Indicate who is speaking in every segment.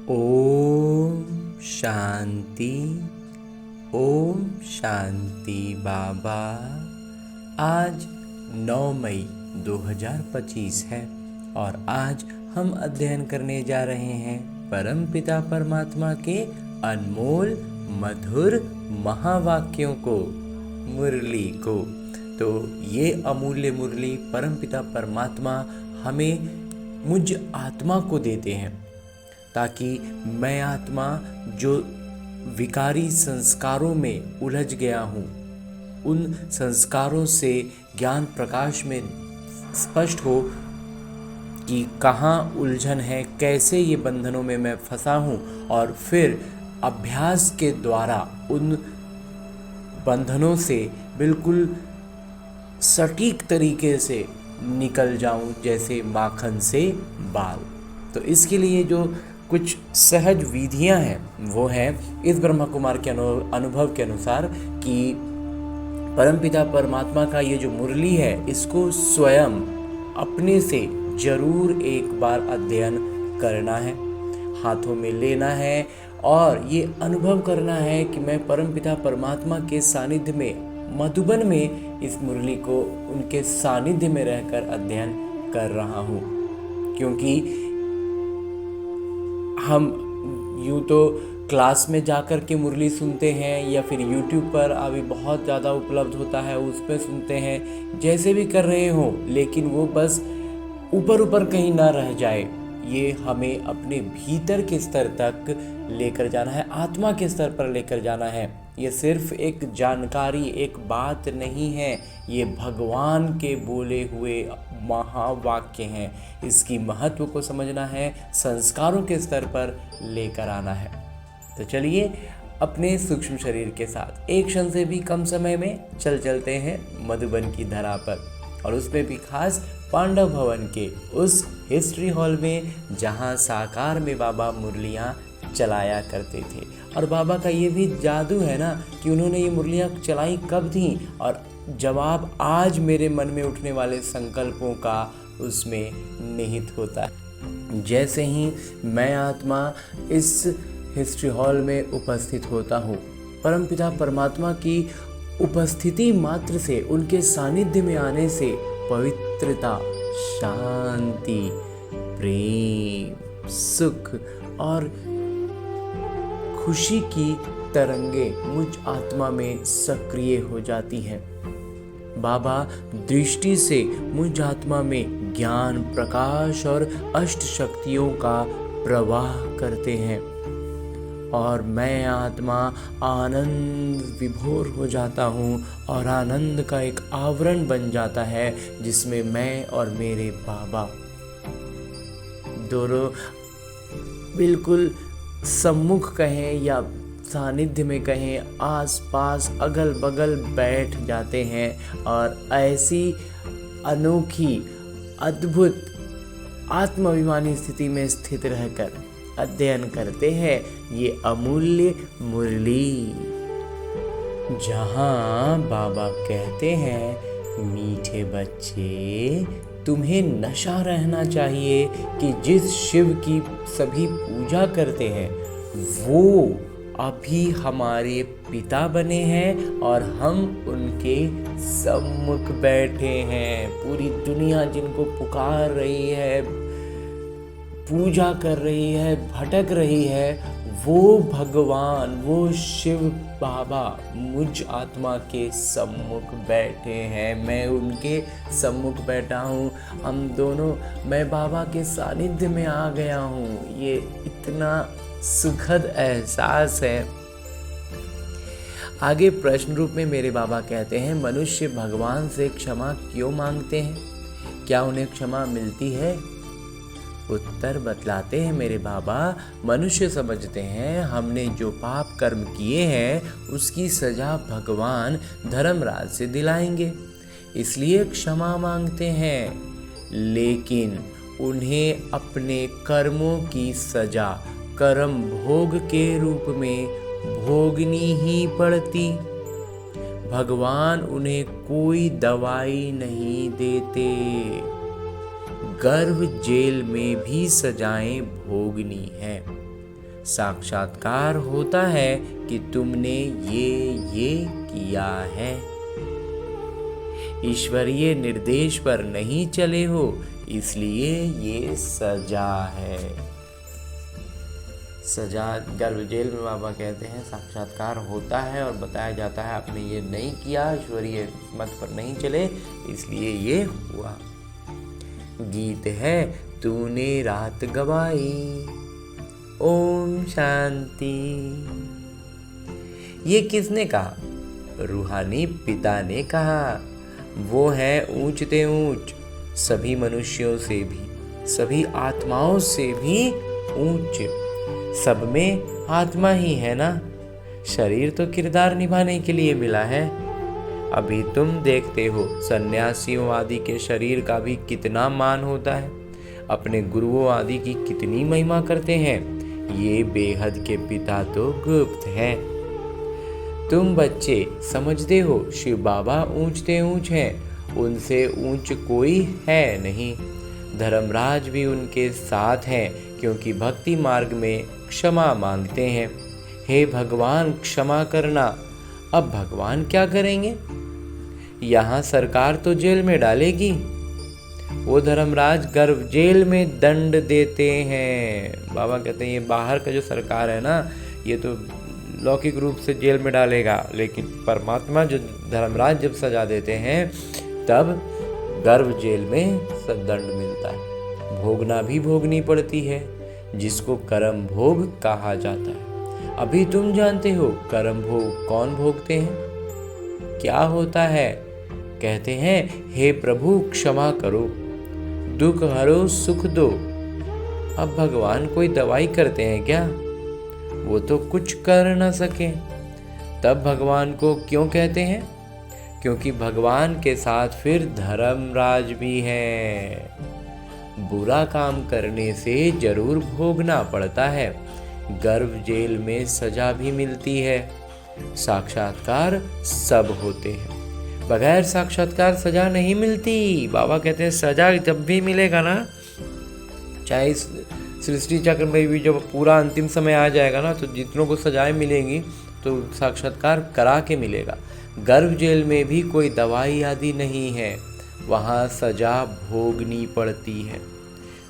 Speaker 1: ओम शांति। ओम शांति बाबा। आज 9 मई 2025 है और आज हम अध्ययन करने जा रहे हैं परमपिता परमात्मा के अनमोल मधुर महावाक्यों को, मुरली को। तो ये अमूल्य मुरली परमपिता परमात्मा हमें मुझ आत्मा को देते हैं, ताकि मैं आत्मा जो विकारी संस्कारों में उलझ गया हूँ, उन संस्कारों से ज्ञान प्रकाश में स्पष्ट हो कि कहाँ उलझन है, कैसे ये बंधनों में मैं फंसा हूँ, और फिर अभ्यास के द्वारा उन बंधनों से बिल्कुल सटीक तरीके से निकल जाऊं, जैसे माखन से बाल। तो इसके लिए जो कुछ सहज विधियां हैं वो है इस ब्रह्मा कुमार के अनुभव के अनुसार कि परमपिता परमात्मा का ये जो मुरली है, इसको स्वयं अपने से जरूर एक बार अध्ययन करना है, हाथों में लेना है और ये अनुभव करना है कि मैं परमपिता परमात्मा के सानिध्य में, मधुबन में इस मुरली को उनके सानिध्य में रहकर अध्ययन कर रहा हूँ। क्योंकि हम यूँ तो क्लास में जाकर के मुरली सुनते हैं या फिर YouTube पर अभी बहुत ज़्यादा उपलब्ध होता है, उस पर सुनते हैं, जैसे भी कर रहे हो, लेकिन वो बस ऊपर ऊपर कहीं ना रह जाए। ये हमें अपने भीतर के स्तर तक लेकर जाना है, आत्मा के स्तर पर लेकर जाना है। ये सिर्फ एक जानकारी, एक बात नहीं है, ये भगवान के बोले हुए महावाक्य हैं। इसकी महत्व को समझना है, संस्कारों के स्तर पर लेकर आना है। तो चलिए अपने सूक्ष्म शरीर के साथ एक क्षण से भी कम समय में चलते हैं मधुबन की धरा पर, और उसमें भी खास पांडव भवन के उस हिस्ट्री हॉल में जहां साकार में बाबा मुरलियां चलाया करते थे। और बाबा का ये भी जादू है ना कि उन्होंने ये मुरलियां चलाई कब थी, और जवाब आज मेरे मन में उठने वाले संकल्पों का उसमें निहित होता है। जैसे ही मैं आत्मा इस हिस्ट्री हॉल में उपस्थित होता हूँ, परमपिता परमात्मा की उपस्थिति मात्र से, उनके सानिध्य में आने से पवित्रता, शांति, प्रेम, सुख और खुशी की तरंगे मुझ आत्मा में सक्रिय हो जाती हैं। बाबा दृष्टि से मुझ आत्मा में ज्ञान, प्रकाश और अष्ट शक्तियों का प्रवाह करते हैं और मैं आत्मा आनंद विभोर हो जाता हूँ और आनंद का एक आवरण बन जाता है, जिसमें मैं और मेरे बाबा दोनों बिल्कुल सम्मुख कहें या सानिध्य में कहें, आस पास अगल बगल बैठ जाते हैं और ऐसी अनोखी अद्भुत आत्माभिमानी स्थिति में स्थित रहकर अध्ययन करते हैं ये अमूल्य मुरली, जहाँ बाबा कहते हैं, मीठे बच्चे, तुम्हें नशा रहना चाहिए कि जिस शिव की सभी पूजा करते हैं वो अभी हमारे पिता बने हैं और हम उनके सम्मुख बैठे हैं। पूरी दुनिया जिनको पुकार रही है, पूजा कर रही है, भटक रही है, वो भगवान, वो शिव बाबा मुझ आत्मा के सम्मुख बैठे हैं। मैं उनके सम्मुख बैठा हूँ, हम दोनों, मैं बाबा के सानिध्य में आ गया हूँ। ये इतना सुखद एहसास है। आगे प्रश्न रूप में मेरे बाबा कहते हैं, मनुष्य भगवान से क्षमा क्यों मांगते हैं? क्या उन्हें क्षमा मिलती है? उत्तर बतलाते हैं मेरे बाबा, मनुष्य समझते हैं हमने जो पाप कर्म किए हैं उसकी सजा भगवान धर्मराज से दिलाएंगे, इसलिए क्षमा मांगते हैं। लेकिन उन्हें अपने कर्मों की सजा कर्म भोग के रूप में भोगनी ही पड़ती। भगवान उन्हें कोई दवाई नहीं देते, गर्भ जेल में भी सजाएं भोगनी है। साक्षात्कार होता है कि तुमने ये किया है। ईश्वरीय निर्देश पर नहीं चले हो, इसलिए ये सजा है। सजा गर्भ जेल में बाबा कहते हैं साक्षात्कार होता है और बताया जाता है आपने ये नहीं किया, ईश्वरीय मत पर नहीं चले, इसलिए ये हुआ। गीत है तूने रात गवाई, ओम शांति। ये किसने कहा? रूहानी पिता ने कहा। वो है ऊंचते ऊंच, सभी मनुष्यों से भी, सभी आत्माओं से भी ऊंच। सब में आत्मा ही है ना, शरीर तो किरदार निभाने के लिए मिला है। अभी तुम देखते हो सन्यासियों आदि के शरीर का भी कितना मान होता है, अपने गुरुओं आदि की कितनी महिमा करते हैं। ये बेहद के पिता तो गुप्त है। तुम बच्चे समझते हो शिव बाबा ऊंचते ऊंच हैं, उनसे ऊंच कोई है नहीं। धर्मराज भी उनके साथ हैं, क्योंकि भक्ति मार्ग में क्षमा मांगते हैं। हे भगवान क्षमा करना। अब भगवान क्या करेंगे? यहाँ सरकार तो जेल में डालेगी। वो धर्मराज गर्भ जेल में दंड देते हैं। बाबा कहते हैं ये बाहर का जो सरकार है ना, ये तो लौकिक रूप से जेल में डालेगा, लेकिन परमात्मा जो धर्मराज जब सजा देते हैं तब गर्भ जेल में दंड मिलता है। भोगना भी भोगनी पड़ती है, जिसको कर्म भोग कहा जाता है। अभी तुम जानते हो कर्म भोग कौन भोगते हैं, क्या होता है? कहते हैं हे प्रभु क्षमा करो, दुख हरो, सुख दो। अब भगवान कोई दवाई करते हैं क्या? वो तो कुछ कर न सके। तब भगवान को क्यों कहते हैं? क्योंकि भगवान के साथ फिर धर्मराज भी है। बुरा काम करने से जरूर भोगना पड़ता है। गर्भ जेल में सजा भी मिलती है। साक्षात्कार सब होते हैं, बगैर साक्षात्कार सजा नहीं मिलती। बाबा कहते हैं सजा जब भी मिलेगा ना, चाहे इस सृष्टि चक्र में भी जब पूरा अंतिम समय आ जाएगा ना, तो जितनों को सजाएं मिलेंगी तो साक्षात्कार करा के मिलेगा। गर्भ जेल में भी कोई दवाई आदि नहीं है, वहाँ सजा भोगनी पड़ती है।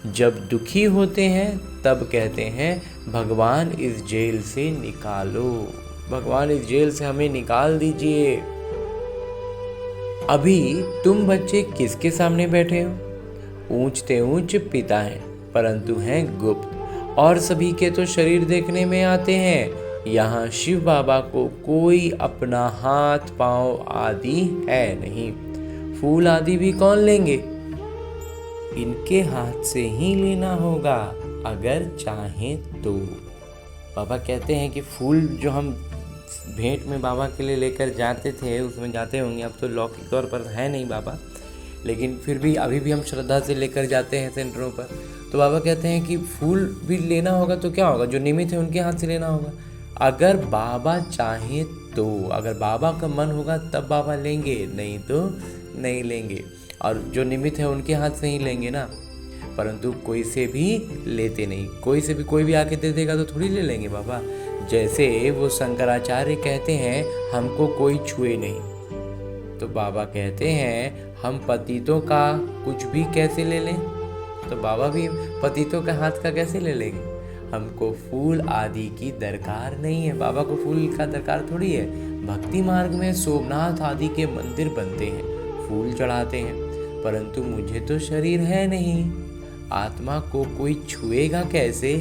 Speaker 1: जब दुखी होते हैं तब कहते हैं भगवान इस जेल से निकालो, भगवान इस जेल से हमें निकाल दीजिए। अभी तुम बच्चे किसके सामने बैठे हो? ऊंचते ऊंच पिता हैं, परंतु हैं गुप्त, और सभी के तो शरीर देखने में आते हैं। यहाँ शिव बाबा को कोई अपना हाथ पांव आदि है नहीं। फूल आदि भी कौन लेंगे? इनके हाथ से ही लेना होगा अगर चाहें तो। बाबा कहते हैं कि फूल जो हम भेंट में बाबा के लिए लेकर जाते थे, उसमें जाते होंगे, अब तो लौकिक तौर पर है नहीं बाबा, लेकिन फिर भी अभी भी हम श्रद्धा से लेकर जाते हैं सेंटरों पर। तो बाबा कहते हैं कि फूल भी लेना होगा तो क्या होगा, जो निमित्त है उनके हाथ से लेना होगा। अगर बाबा चाहें तो, अगर बाबा का मन होगा तब बाबा लेंगे, नहीं तो नहीं लेंगे। और जो निमित्त है उनके हाथ से ही लेंगे ना, परंतु कोई से भी लेते नहीं। कोई भी आके दे देगा तो थोड़ी ले लेंगे बाबा। जैसे वो शंकराचार्य कहते हैं हमको कोई छुए नहीं, तो बाबा कहते हैं हम पतितों का कुछ भी कैसे ले लें, तो बाबा भी पतितों का हाथ का कैसे ले लेंगे। हमको फूल आदि की दरकार नहीं है, बाबा को फूल का दरकार थोड़ी है। भक्ति मार्ग में सोमनाथ आदि के मंदिर बनते हैं, फूल चढ़ाते हैं, परंतु मुझे तो शरीर है नहीं, आत्मा को कोई छुएगा कैसे।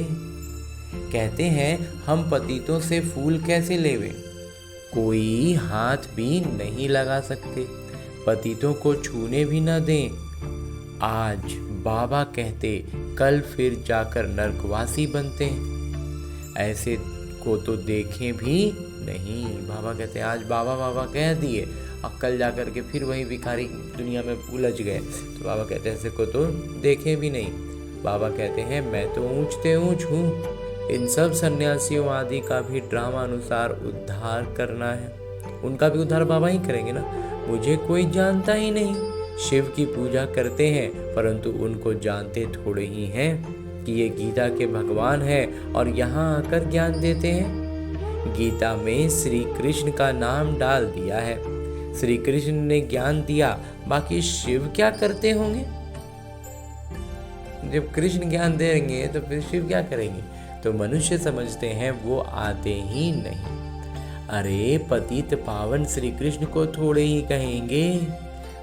Speaker 1: कहते हैं हम पतितों से फूल कैसे लेवे, कोई हाथ भी नहीं लगा सकते, पतितों को छूने भी न दें। आज बाबा कहते कल फिर जाकर नरकवासी बनते हैं, ऐसे को तो देखें भी नहीं। बाबा कहते हैं आज बाबा कह दिए, अब कल जाकर के फिर वही भिखारी दुनिया में उलझ गए, तो बाबा कहते हैं ऐसे को तो देखे भी नहीं। बाबा कहते हैं मैं तो ऊंचते ऊंच हूँ, इन सब सन्यासियों आदि का भी ड्रामा अनुसार उद्धार करना है, उनका भी उद्धार बाबा ही करेंगे ना। मुझे कोई जानता ही नहीं, शिव की पूजा करते हैं परंतु उनको जानते थोड़े ही हैं। कि ये गीता के भगवान हैं और यहाँ आकर ज्ञान देते हैं। गीता में श्री कृष्ण का नाम डाल दिया है। श्री कृष्ण ने ज्ञान दिया, बाकी शिव क्या करते होंगे? जब कृष्ण ज्ञान देंगे तो फिर शिव क्या करेंगे? तो मनुष्य समझते हैं वो आते ही नहीं। अरे पतित पावन श्री कृष्ण को थोड़े ही कहेंगे,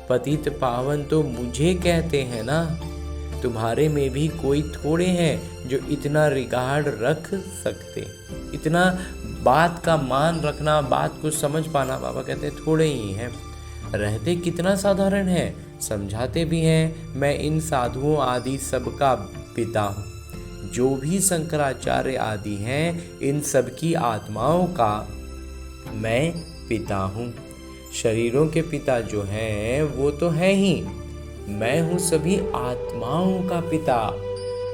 Speaker 1: पतित पावन तो मुझे कहते हैं ना। तुम्हारे में भी कोई थोड़े हैं जो इतना रिगार्ड रख सकते, इतना बात का मान रखना, बात को समझ पाना। बाबा कहते हैं थोड़े ही हैं। रहते कितना साधारण है, समझाते भी हैं। मैं इन साधुओं आदि सबका पिता हूँ। जो भी शंकराचार्य आदि हैं, इन सबकी आत्माओं का मैं पिता हूँ। शरीरों के पिता जो हैं वो तो है ही, मैं हूँ सभी आत्माओं का पिता।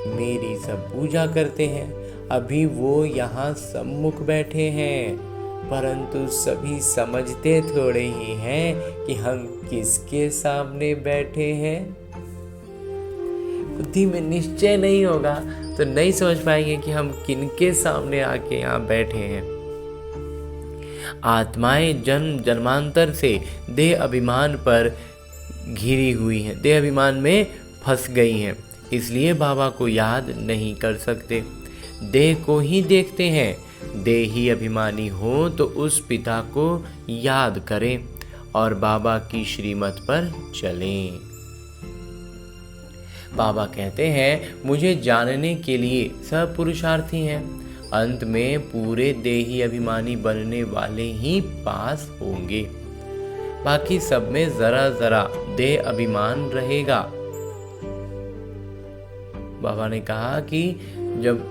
Speaker 1: मेरी सब पूजा करते हैं। अभी वो यहाँ सम्मुख बैठे हैं, परंतु सभी समझते थोड़े ही हैं कि हम किसके सामने बैठे हैं। बुद्धि में निश्चय नहीं होगा तो नहीं समझ पाएंगे कि हम किनके सामने आके यहाँ बैठे हैं। आत्माएं जन्म जन्मांतर से देह अभिमान पर घिरी हुई हैं, देह अभिमान में फंस गई हैं, इसलिए बाबा को याद नहीं कर सकते। देह को ही देखते हैं। देही अभिमानी हो तो उस पिता को याद करें और बाबा की श्रीमत पर चलें। बाबा कहते हैं मुझे जानने के लिए सब पुरुषार्थी हैं। अंत में पूरे देही अभिमानी बनने वाले ही पास होंगे। बाकी सब में जरा जरा देह अभिमान रहेगा। बाबा ने कहा कि जब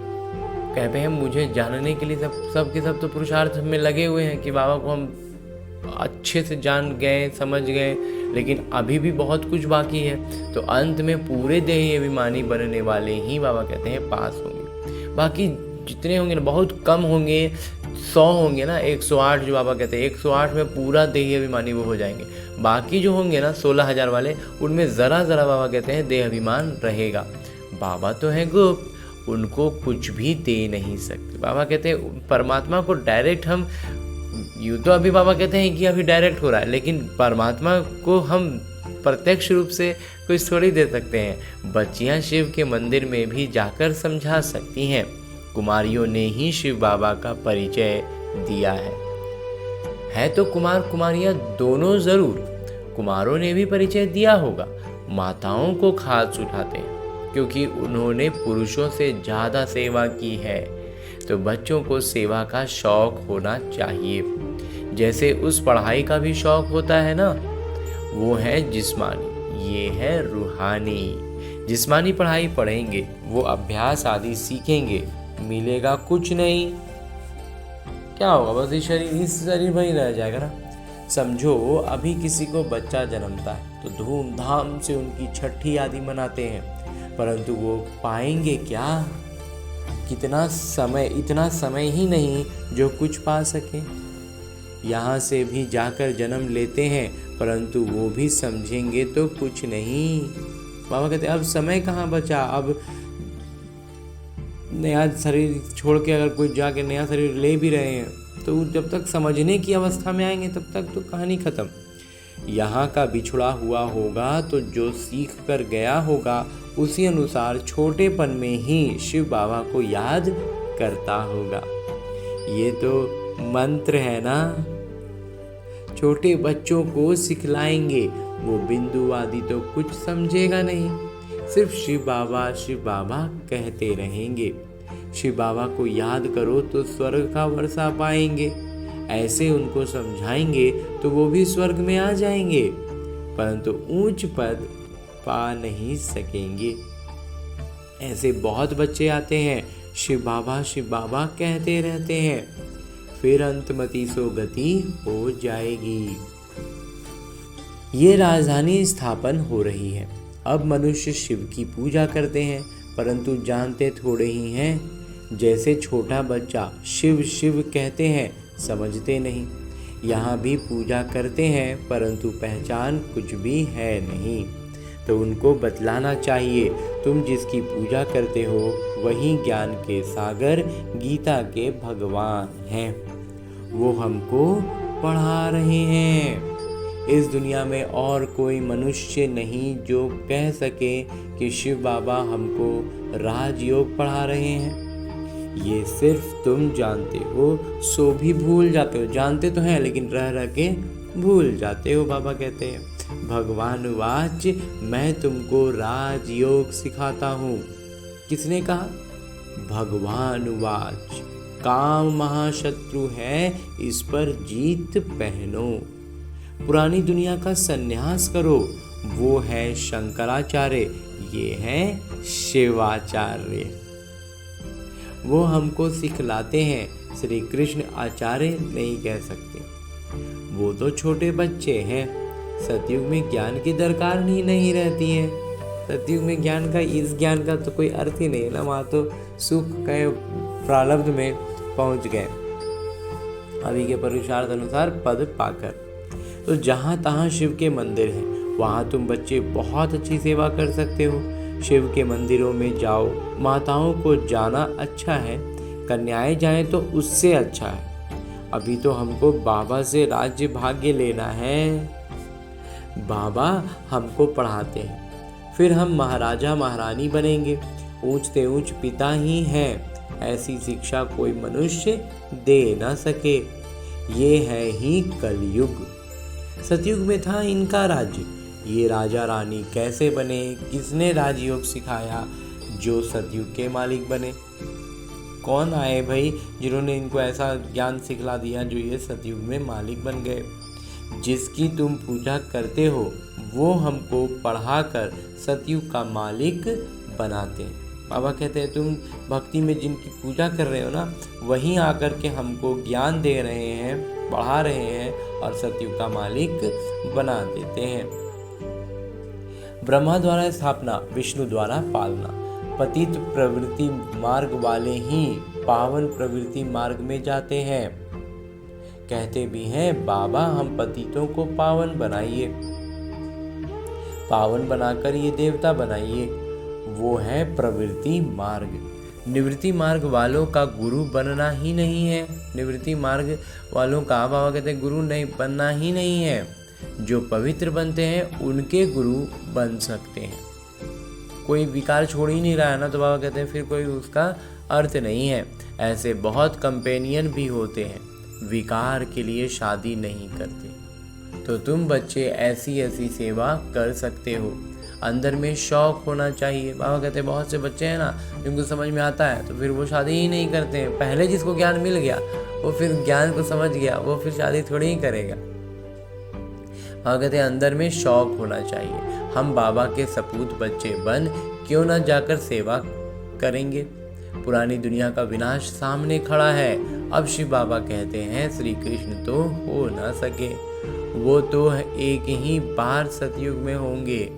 Speaker 1: कहते हैं मुझे जानने के लिए सब के सब तो पुरुषार्थ में लगे हुए हैं कि बाबा को हम अच्छे से जान गए, समझ गए, लेकिन अभी भी बहुत कुछ बाकी है। तो अंत में पूरे देही अभिमानी बनने वाले ही बाबा कहते हैं पास होंगे। बाकी जितने होंगे ना बहुत कम होंगे, 100 होंगे ना, 108 जो बाबा कहते हैं 108 में पूरा देही अभिमानी वो हो जाएंगे। बाकी जो होंगे ना 16,000 वाले, उनमें ज़रा ज़रा बाबा कहते हैं देह अभिमान रहेगा। बाबा तो हैं गुप्त, उनको कुछ भी दे नहीं सकते। बाबा कहते हैं परमात्मा को डायरेक्ट हम, यूँ तो अभी बाबा कहते हैं कि अभी डायरेक्ट हो रहा है, लेकिन परमात्मा को हम प्रत्यक्ष रूप से कुछ थोड़ी दे सकते हैं। बच्चियाँ शिव के मंदिर में भी जाकर समझा सकती हैं। कुमारियों ने ही शिव बाबा का परिचय दिया है तो कुमार कुमारियाँ दोनों ज़रूर। कुमारों ने भी परिचय दिया होगा। माताओं को खास उठाते हैं क्योंकि उन्होंने पुरुषों से ज़्यादा सेवा की है। तो बच्चों को सेवा का शौक होना चाहिए, जैसे उस पढ़ाई का भी शौक होता है ना। वो है जिस्मानी, ये है रूहानी। जिस्मानी पढ़ाई पढ़ेंगे, वो अभ्यास आदि सीखेंगे, मिलेगा कुछ नहीं। क्या होगा, बस इस शरीर में ही रह जाएगा ना। समझो अभी किसी को बच्चा जन्मता है तो धूमधाम से उनकी छठी आदि मनाते हैं, परंतु वो पाएंगे क्या? कितना समय, इतना समय ही नहीं जो कुछ पा सके। यहाँ से भी जाकर जन्म लेते हैं, परंतु वो भी समझेंगे तो कुछ नहीं। बाबा कहते अब समय कहाँ बचा। अब नया शरीर छोड़ के अगर कोई जाके नया शरीर ले भी रहे हैं तो जब तक समझने की अवस्था में आएंगे तब तक तो कहानी खत्म। यहाँ का बिछड़ा हुआ होगा तो जो सीख कर गया होगा उसी अनुसार छोटेपन में ही शिव बाबा को याद करता होगा। ये तो मंत्र है ना, छोटे बच्चों को सिखलाएंगे। वो बिंदु आदि तो कुछ समझेगा नहीं, सिर्फ शिव बाबा कहते रहेंगे। शिव बाबा को याद करो तो स्वर्ग का वर्षा पाएंगे। ऐसे उनको समझाएंगे तो वो भी स्वर्ग में आ जाएंगे, परंतु ऊंच पद पा नहीं सकेंगे। ऐसे बहुत बच्चे आते हैं, शिव बाबा कहते रहते हैं, फिर अंतमति सो गति हो जाएगी। ये राजधानी स्थापन हो रही है। अब मनुष्य शिव की पूजा करते हैं, परंतु जानते थोड़े ही हैं। जैसे छोटा बच्चा शिव शिव कहते हैं, समझते नहीं। यहाँ भी पूजा करते हैं, परंतु पहचान कुछ भी है नहीं। तो उनको बतलाना चाहिए। तुम जिसकी पूजा करते हो वही ज्ञान के सागर गीता के भगवान हैं। वो हमको पढ़ा रहे हैं। इस दुनिया में और कोई मनुष्य नहीं जो कह सके कि शिव बाबा हमको राजयोग पढ़ा रहे हैं। ये सिर्फ तुम जानते हो, सो भी भूल जाते हो। जानते तो हैं लेकिन रह रह के भूल जाते हो। बाबा कहते हैं भगवान वाच मैं तुमको राजयोग सिखाता हूँ। किसने कहा? भगवान वाच। काम महाशत्रु है, इस पर जीत पहनो। पुरानी दुनिया का सन्यास करो। वो है शंकराचार्य, ये है शिवाचार्य। वो हमको सिखलाते हैं। श्री कृष्ण आचार्य नहीं कह सकते, वो तो छोटे बच्चे हैं। सतयुग में ज्ञान की दरकार ही नहीं रहती है। सतयुग में ज्ञान का, इस ज्ञान का तो कोई अर्थ ही नहीं है ना। वहाँ तो सुख के प्रारब्ध में पहुँच गए अभी के पुरुषार्थ अनुसार पद पाकर। तो जहाँ तहाँ शिव के मंदिर हैं, वहाँ तुम बच्चे बहुत अच्छी सेवा कर सकते हो। शिव के मंदिरों में जाओ। माताओं को जाना अच्छा है, कन्याएं जाएं तो उससे अच्छा है। अभी तो हमको बाबा से राज्य भाग्य लेना है। बाबा हमको पढ़ाते हैं, फिर हम महाराजा महारानी बनेंगे। ऊंचते ऊंच पिता ही हैं। ऐसी शिक्षा कोई मनुष्य दे ना सके। ये है ही कलयुग। सतयुग में था इनका राज्य। ये राजा रानी कैसे बने? किसने राजयोग सिखाया जो सतयुग के मालिक बने? कौन आए भाई जिन्होंने इनको ऐसा ज्ञान सिखला दिया जो ये सतयुग में मालिक बन गए? जिसकी तुम पूजा करते हो वो हमको पढ़ाकर सतयुग का मालिक बनाते हैं। बाबा कहते हैं तुम भक्ति में जिनकी पूजा कर रहे हो ना, वहीं आकर के हमको ज्ञान दे रहे हैं, पढ़ा रहे हैं और सतयुग का मालिक बना देते हैं। ब्रह्मा द्वारा स्थापना, विष्णु द्वारा पालना। पतित प्रवृत्ति मार्ग वाले ही पावन प्रवृत्ति मार्ग में जाते हैं। कहते भी हैं बाबा हम पतितों को पावन बनाइए, पावन बनाकर ये देवता बनाइए। वो है प्रवृत्ति मार्ग। निवृत्ति मार्ग वालों का गुरु बनना ही नहीं है। निवृत्ति मार्ग वालों का बाबा कहते हैं गुरु नहीं बनना ही नहीं है। जो पवित्र बनते हैं उनके गुरु बन सकते हैं। कोई विकार छोड़ ही नहीं रहा है ना, तो बाबा कहते हैं फिर कोई उसका अर्थ नहीं है। ऐसे बहुत कंपेनियन भी होते हैं, विकार के लिए शादी नहीं करते। तो तुम बच्चे ऐसी ऐसी सेवा कर सकते हो। अंदर में शौक होना चाहिए। बाबा कहते हैं बहुत से बच्चे हैं ना जिनको समझ में आता है तो फिर वो शादी ही नहीं करते हैं। पहले जिसको ज्ञान मिल गया वो फिर ज्ञान को समझ गया, वो फिर शादी थोड़ी ही करेगा। बाबा कहते हैं अंदर में शौक होना चाहिए। हम बाबा के सपूत बच्चे बन क्यों ना जाकर सेवा करेंगे। पुरानी दुनिया का विनाश सामने खड़ा है। अब शिव बाबा कहते हैं श्री कृष्ण तो हो ना सके, वो तो एक ही बार सतयुग में होंगे।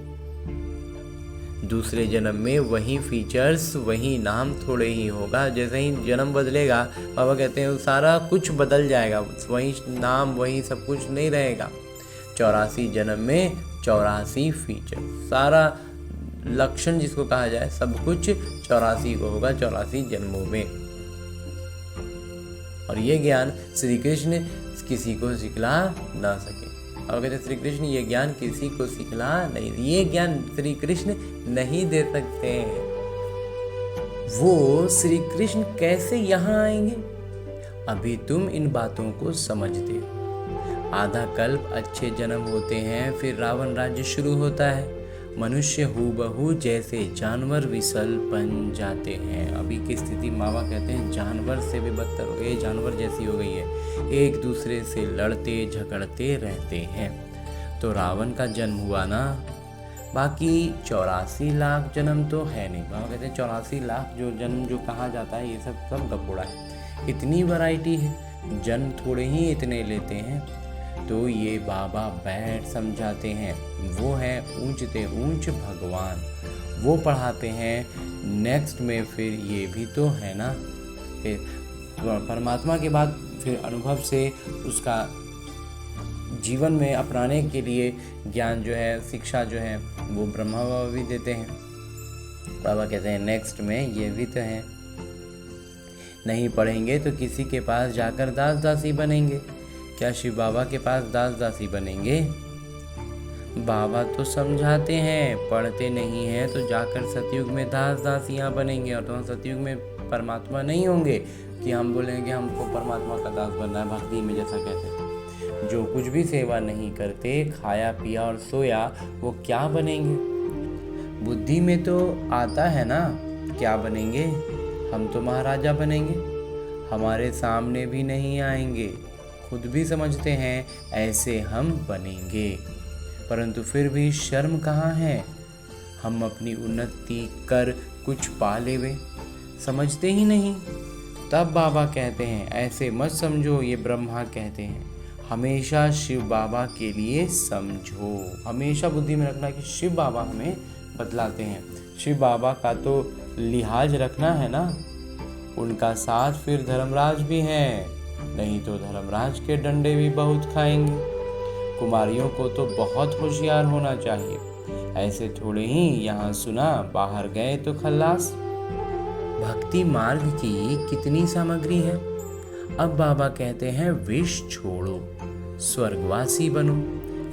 Speaker 1: दूसरे जन्म में वही फीचर्स वही नाम थोड़े ही होगा। जैसे ही जन्म बदलेगा बाबा कहते हैं सारा कुछ बदल जाएगा, वही नाम वही सब कुछ नहीं रहेगा। 84 जन्म में 84 फीचर, सारा लक्षण जिसको कहा जाए सब कुछ 84 को होगा 84 जन्मों में। और ये ज्ञान श्री कृष्ण किसी को सिखला ना सके। और कहते श्री कृष्ण ये ज्ञान किसी को सिखला नहीं, ये ज्ञान श्री कृष्ण नहीं दे सकते। वो श्री कृष्ण कैसे यहाँ आएंगे? अभी तुम इन बातों को समझते हो। आधा कल्प अच्छे जन्म होते हैं, फिर रावण राज्य शुरू होता है। मनुष्य हूबहू जैसे जानवर विसल बन जाते हैं। अभी की स्थिति मावा कहते हैं जानवर से भी बदतर हो गई, जानवर जैसी हो गई है। एक दूसरे से लड़ते झगड़ते रहते हैं। तो रावण का जन्म हुआ ना। बाकी 84 लाख जन्म तो है नहीं। बाबा कहते हैं 84 लाख जो जन्म जो कहा जाता है ये सब गपोड़ा है। इतनी वैरायटी है, जन्म थोड़े ही इतने लेते हैं। तो ये बाबा बैठ समझाते हैं। वो है ऊंचते ऊंच भगवान, वो पढ़ाते हैं। नेक्स्ट में फिर ये भी तो है ना, फिर परमात्मा के बाद फिर अनुभव से उसका जीवन में अपनाने के लिए ज्ञान जो है, शिक्षा जो है, वो ब्रह्मा बाबा भी देते हैं। बाबा कहते हैं नेक्स्ट में ये भी तो है, नहीं पढ़ेंगे तो किसी के पास जाकर दास दासी बनेंगे। क्या शिव बाबा के पास दास दासी बनेंगे? बाबा तो समझाते हैं, पढ़ते नहीं हैं तो जाकर सतयुग में दास दासियाँ बनेंगे। और तो सतयुग में परमात्मा नहीं होंगे कि हम बोलेंगे हमको परमात्मा का दास बनना है, भक्ति में जैसा कहते हैं। जो कुछ भी सेवा नहीं करते, खाया पिया और सोया, वो क्या बनेंगे? बुद्धि में तो आता है ना क्या बनेंगे। हम तो महाराजा बनेंगे, हमारे सामने भी नहीं आएंगे, खुद भी समझते हैं ऐसे हम बनेंगे। परंतु फिर भी शर्म कहाँ है? हम अपनी उन्नति कर कुछ पा लेवे, समझते ही नहीं। तब बाबा कहते हैं ऐसे मत समझो, ये ब्रह्मा कहते हैं हमेशा शिव बाबा के लिए समझो। हमेशा बुद्धि में रखना कि शिव बाबा हमें बतलाते हैं। शिव बाबा का तो लिहाज रखना है ना, उनका साथ फिर धर्मराज भी है, नहीं तो धर्मराज के डंडे भी बहुत खाएंगे। कुमारियों को तो बहुत होशियार होना चाहिए, ऐसे थोड़े ही यहाँ सुना बाहर गए तो खल्लास। भक्ति मार्ग की कितनी सामग्री है। अब बाबा कहते हैं विष छोड़ो, स्वर्गवासी बनो,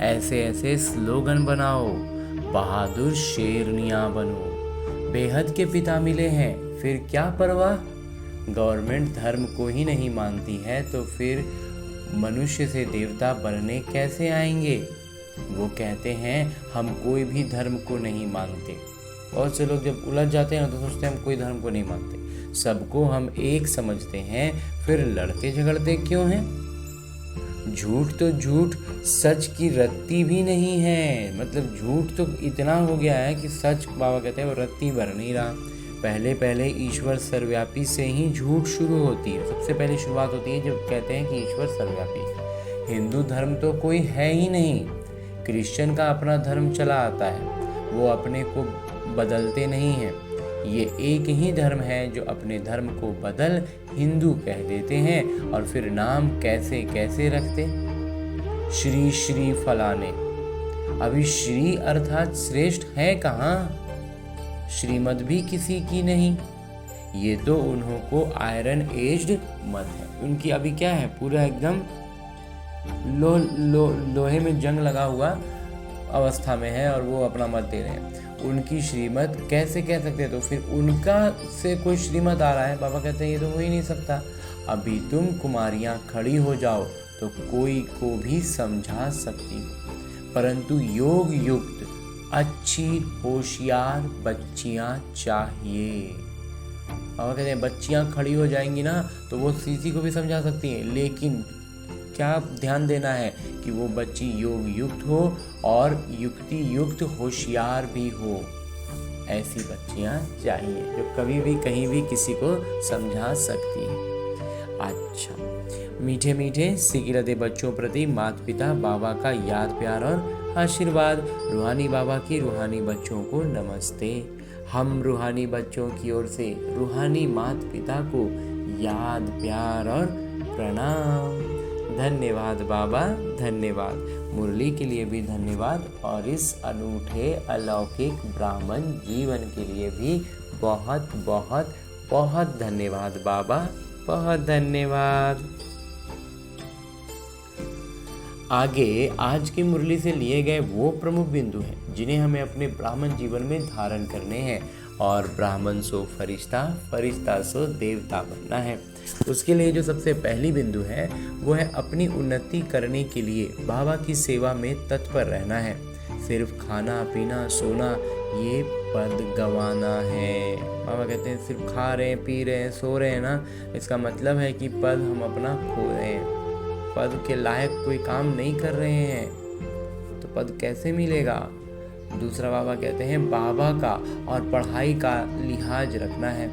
Speaker 1: ऐसे ऐसे स्लोगन बनाओ, बहादुर शेरनियां बनो। बेहद के पिता मिले हैं, फिर क्या परवाह। गवर्नमेंट धर्म को ही नहीं मानती है तो फिर मनुष्य से देवता बनने कैसे आएंगे। वो कहते हैं हम कोई भी धर्म को नहीं मानते। बहुत से लोग जब उलझ जाते हैं ना तो सोचते हैं हम कोई धर्म को नहीं मानते, सबको हम एक समझते हैं, फिर लड़ते झगड़ते क्यों हैं। झूठ तो झूठ, सच की रत्ती भी नहीं है। मतलब झूठ तो इतना हो गया है कि सच बाबा कहते हैं वो रत्ती भर नहीं रहा। पहले पहले ईश्वर सर्वव्यापी से ही झूठ शुरू होती है। सबसे पहले शुरुआत होती है जब कहते हैं कि ईश्वर सर्वव्यापी। हिंदू धर्म तो कोई है ही नहीं, क्रिश्चियन का अपना धर्म चला आता है, वो अपने को बदलते नहीं हैं। ये एक ही धर्म है जो अपने धर्म को बदल हिंदू कह देते हैं और फिर नाम कैसे कैसे रखते, श्री श्री फलाने। अभी श्री अर्थात श्रेष्ठ है कहाँ, श्रीमत भी किसी की नहीं। ये तो उन्हों को आयरन एज्ड मत है। उनकी अभी क्या है, पूरा एकदम लोहे में जंग लगा हुआ अवस्था में है और वो अपना मत दे रहे हैं। उनकी श्रीमत कैसे कह सकते हैं? तो फिर उनका से कोई श्रीमत आ रहा है, बाबा कहते हैं ये तो हो ही नहीं सकता। अभी तुम कुमारियां खड़ी हो जाओ तो कोई को भी समझा सकती हो, परंतु योग युक्त अच्छी होशियार बच्चियां चाहिए। बाबा कहते हैं बच्चियां खड़ी हो जाएंगी ना तो वो किसी को भी समझा सकती हैं, लेकिन क्या ध्यान देना है कि वो बच्ची योग युक्त हो और युक्ति युक्त होशियार भी हो। ऐसी बच्चियां चाहिए जो कभी भी कहीं भी किसी को समझा सकती है। अच्छा, मीठे मीठे सिकिलते बच्चों प्रति माता पिता बाबा का याद प्यार और आशीर्वाद। रूहानी बाबा की रूहानी बच्चों को नमस्ते। हम रूहानी बच्चों की ओर से रूहानी माता पिता को याद प्यार और प्रणाम। धन्यवाद बाबा, धन्यवाद। मुरली के लिए भी धन्यवाद और इस अनूठे अलौकिक ब्राह्मण जीवन के लिए भी बहुत बहुत बहुत धन्यवाद बाबा, बहुत धन्यवाद। आगे आज की मुरली से लिए गए वो प्रमुख बिंदु हैं जिन्हें हमें अपने ब्राह्मण जीवन में धारण करने हैं और ब्राह्मण सो फरिश्ता, फरिश्ता सो देवता बनना है। उसके लिए जो सबसे पहली बिंदु है वो है अपनी उन्नति करने के लिए बाबा की सेवा में तत्पर रहना है। सिर्फ खाना पीना सोना ये पद गंवाना है। बाबा कहते हैं सिर्फ खा रहे हैं पी रहे हैं सो रहे हैं ना, इसका मतलब है कि पद हम अपना खो रहे हैं, पद के लायक कोई काम नहीं कर रहे हैं तो पद कैसे मिलेगा। दूसरा बाबा कहते हैं बाबा का और पढ़ाई का लिहाज रखना है,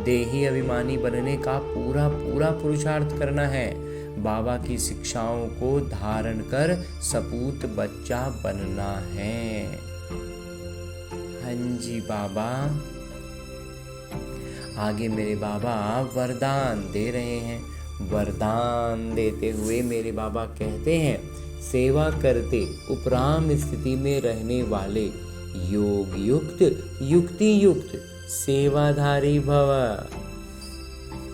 Speaker 1: देही अभिमानी बनने का पूरा पूरा पुरुषार्थ करना है, बाबा की शिक्षाओं को धारण कर सपूत बच्चा बनना है। हाँ जी बाबा। आगे मेरे बाबा वरदान दे रहे हैं। वरदान देते हुए मेरे बाबा कहते हैं सेवा करते उपराम स्थिति में रहने वाले योग युक्त युक्ति युक्त सेवाधारी भव।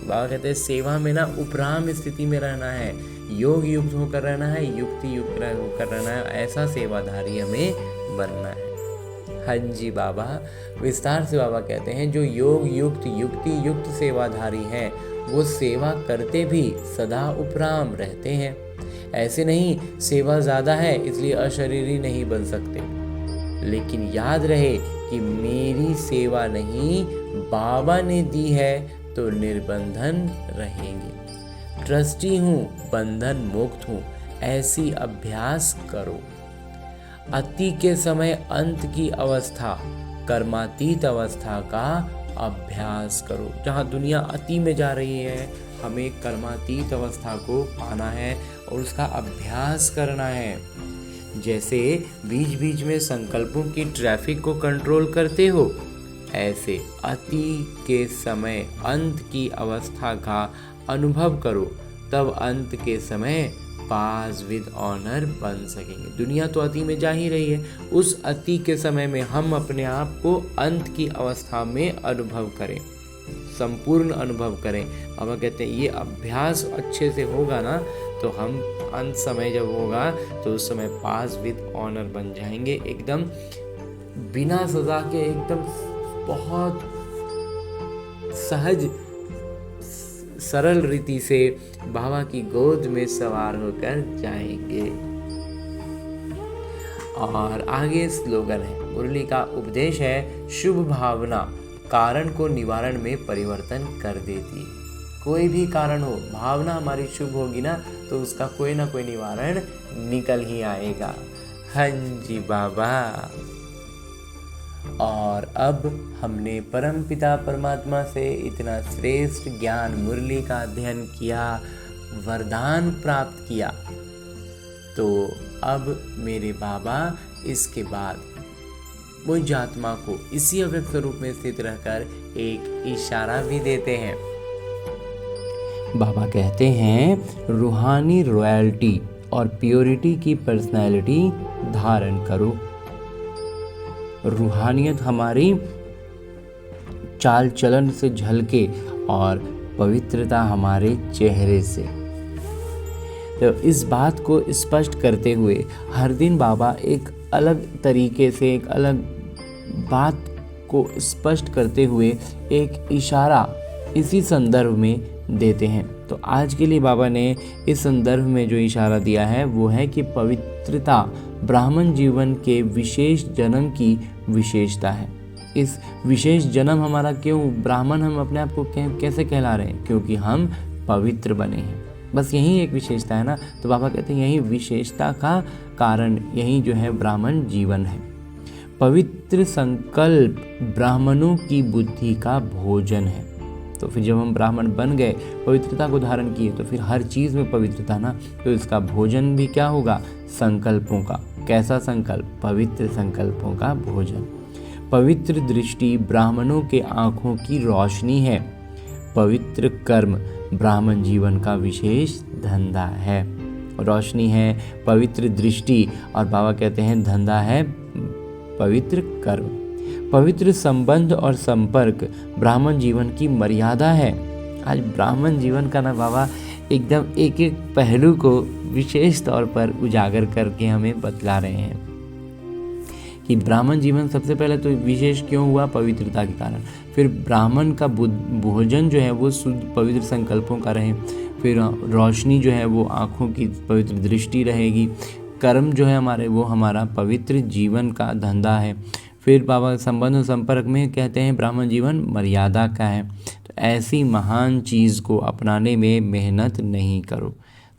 Speaker 1: बाबा कहते हैं सेवा में ना उपराम स्थिति में रहना है, योग युक्त होकर रहना है, युक्ति युक्त होकर रहना है, ऐसा सेवाधारी हमें बनना है। हाँ जी बाबा, विस्तार से बाबा कहते हैं जो योग युक्त युक्ति युक्त सेवाधारी हैं वो सेवा करते भी सदा उपराम रहते हैं। ऐसे नहीं सेवा ज़्यादा है इसलिए अशरीरी नहीं बन सकते, लेकिन याद रहे कि मेरी सेवा नहीं बाबा ने दी है तो निर्बंधन रहेंगे। ट्रस्टी हूँ, बंधन मुक्त हूँ, ऐसी अभ्यास करो। अति के समय अंत की अवस्था, कर्मातीत अवस्था का अभ्यास करो। जहाँ दुनिया अति में जा रही है हमें कर्मातीत अवस्था को पाना है और उसका अभ्यास करना है। जैसे बीच बीच में संकल्पों की ट्रैफिक को कंट्रोल करते हो, ऐसे अति के समय अंत की अवस्था का अनुभव करो, तब अंत के समय पास विद ऑनर बन सकेंगे। दुनिया तो अति में जा ही रही है, उस अति के समय में हम अपने आप को अंत की अवस्था में अनुभव करें, संपूर्ण अनुभव करें। बाबा कहते हैं ये अभ्यास अच्छे से होगा ना तो हम अंत समय जब होगा तो उस समय पास विद ऑनर बन जाएंगे, एकदम बिना सजा के, एकदम बहुत सहज सरल रीति से बाबा की गोद में सवार होकर जाएंगे। और आगे स्लोगन है, मुरली का उपदेश है, शुभ भावना कारण को निवारण में परिवर्तन कर देती है। कोई भी कारण हो, भावना हमारी शुभ होगी ना तो उसका कोई ना कोई निवारण निकल ही आएगा। हाँ जी बाबा। और अब हमने परमपिता परमात्मा से इतना श्रेष्ठ ज्ञान मुरली का अध्ययन किया, वरदान प्राप्त किया, तो अब मेरे बाबा इसके बाद मुझ आत्मा को इसी अव्यक्त स्वरूप में स्थित रहकर एक इशारा भी देते हैं। बाबा कहते हैं रूहानी रॉयल्टी और प्योरिटी की पर्सनैलिटी धारण करो। रूहानियत हमारी चाल चलन से झलके और पवित्रता हमारे चेहरे से। तो इस बात को स्पष्ट करते हुए हर दिन बाबा एक अलग तरीके से, एक अलग बात को स्पष्ट करते हुए एक इशारा इसी संदर्भ में देते हैं। तो आज के लिए बाबा ने इस संदर्भ में जो इशारा दिया है वो है कि पवित्रता ब्राह्मण जीवन के विशेष जन्म की विशेषता है। इस विशेष जन्म हमारा क्यों, ब्राह्मण हम अपने आप को कैसे कहला रहे हैं? क्योंकि हम पवित्र बने हैं, बस यही एक विशेषता है ना। तो बाबा कहते हैं यही विशेषता का कारण, यही जो है ब्राह्मण जीवन है। पवित्र संकल्प ब्राह्मणों की बुद्धि का भोजन है। तो फिर जब हम ब्राह्मण बन गए, पवित्रता को धारण किए, तो फिर हर चीज़ में पवित्रता ना, तो इसका भोजन भी क्या होगा? संकल्पों का। कैसा संकल्प? पवित्र संकल्पों का भोजन। पवित्र दृष्टि ब्राह्मणों के आँखों की रोशनी है। पवित्र कर्म ब्राह्मण जीवन का विशेष धंधा है। रोशनी है पवित्र दृष्टि, और बाबा कहते हैं धंधा है पवित्र कर्म। पवित्र संबंध और संपर्क ब्राह्मण जीवन की मर्यादा है। आज ब्राह्मण जीवन का ना बाबा एकदम एक एक पहलू को विशेष तौर पर उजागर करके हमें बतला रहे हैं कि ब्राह्मण जीवन सबसे पहले तो विशेष क्यों हुआ? पवित्रता के कारण। फिर ब्राह्मण का भोजन जो है वो शुद्ध पवित्र संकल्पों का रहे। फिर रोशनी जो है वो आँखों की पवित्र दृष्टि रहेगी। कर्म जो है हमारे, वो हमारा पवित्र जीवन का धंधा है। फिर बाबा संबंध और संपर्क में कहते हैं ब्राह्मण जीवन मर्यादा का है। तो ऐसी महान चीज़ को अपनाने में मेहनत नहीं करो।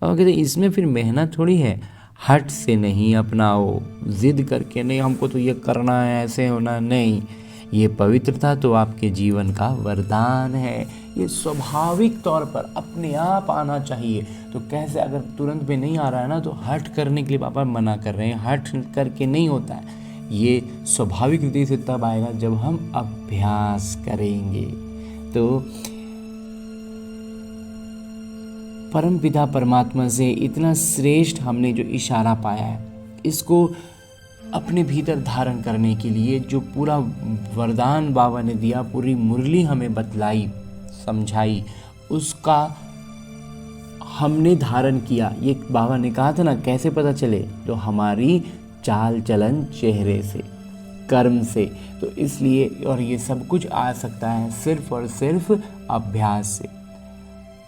Speaker 1: बाबा कहते हैं इसमें फिर मेहनत थोड़ी है, हट से नहीं अपनाओ, जिद करके नहीं हमको तो ये करना है, ऐसे होना नहीं। ये पवित्रता तो आपके जीवन का वरदान है, ये स्वाभाविक तौर पर अपने आप आना चाहिए। तो कैसे, अगर तुरंत में नहीं आ रहा है ना, तो हट करने के लिए पापा मना कर रहे हैं। हट करके नहीं होता है, ये स्वाभाविक रीति से तब आएगा जब हम अभ्यास करेंगे। तो परमपिता परमात्मा से इतना श्रेष्ठ हमने जो इशारा पाया है, इसको अपने भीतर धारण करने के लिए जो पूरा वरदान बाबा ने दिया, पूरी मुरली हमें बतलाई, समझाई, उसका हमने धारण किया। ये बाबा ने कहा था ना, कैसे पता चले? तो हमारी चाल चलन, चेहरे से, कर्म से। तो इसलिए, और ये सब कुछ आ सकता है सिर्फ और सिर्फ अभ्यास से।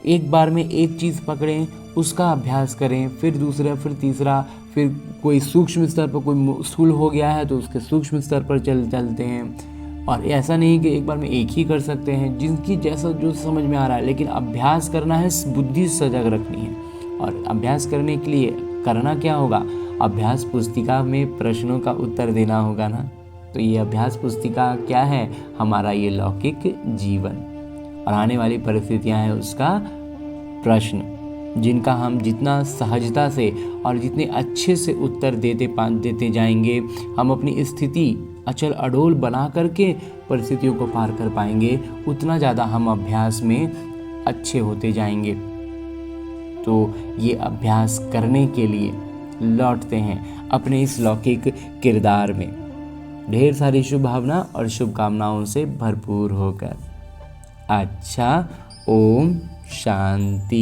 Speaker 1: एक बार में एक चीज़ पकड़ें, उसका अभ्यास करें, फिर दूसरा, फिर तीसरा, फिर कोई सूक्ष्म स्तर पर कोई स्थूल हो गया है तो उसके सूक्ष्म स्तर पर चलते हैं। और ऐसा नहीं कि एक बार में एक ही कर सकते हैं, जिनकी जैसा जो समझ में आ रहा है, लेकिन अभ्यास करना है, बुद्धि सजग रखनी है। और अभ्यास करने के लिए करना क्या होगा? अभ्यास पुस्तिका में प्रश्नों का उत्तर देना होगा ना। तो ये अभ्यास पुस्तिका क्या है? हमारा ये लौकिक जीवन और आने वाली परिस्थितियां हैं उसका प्रश्न, जिनका हम जितना सहजता से और जितने अच्छे से उत्तर देते जाएंगे, हम अपनी स्थिति अचल अडोल बना करके परिस्थितियों को पार कर पाएंगे, उतना ज़्यादा हम अभ्यास में अच्छे होते जाएंगे। तो ये अभ्यास करने के लिए लौटते हैं अपने इस लौकिक किरदार में, ढेर सारी शुभ भावना और शुभकामनाओं से भरपूर होकर। अच्छा, ओम शांति।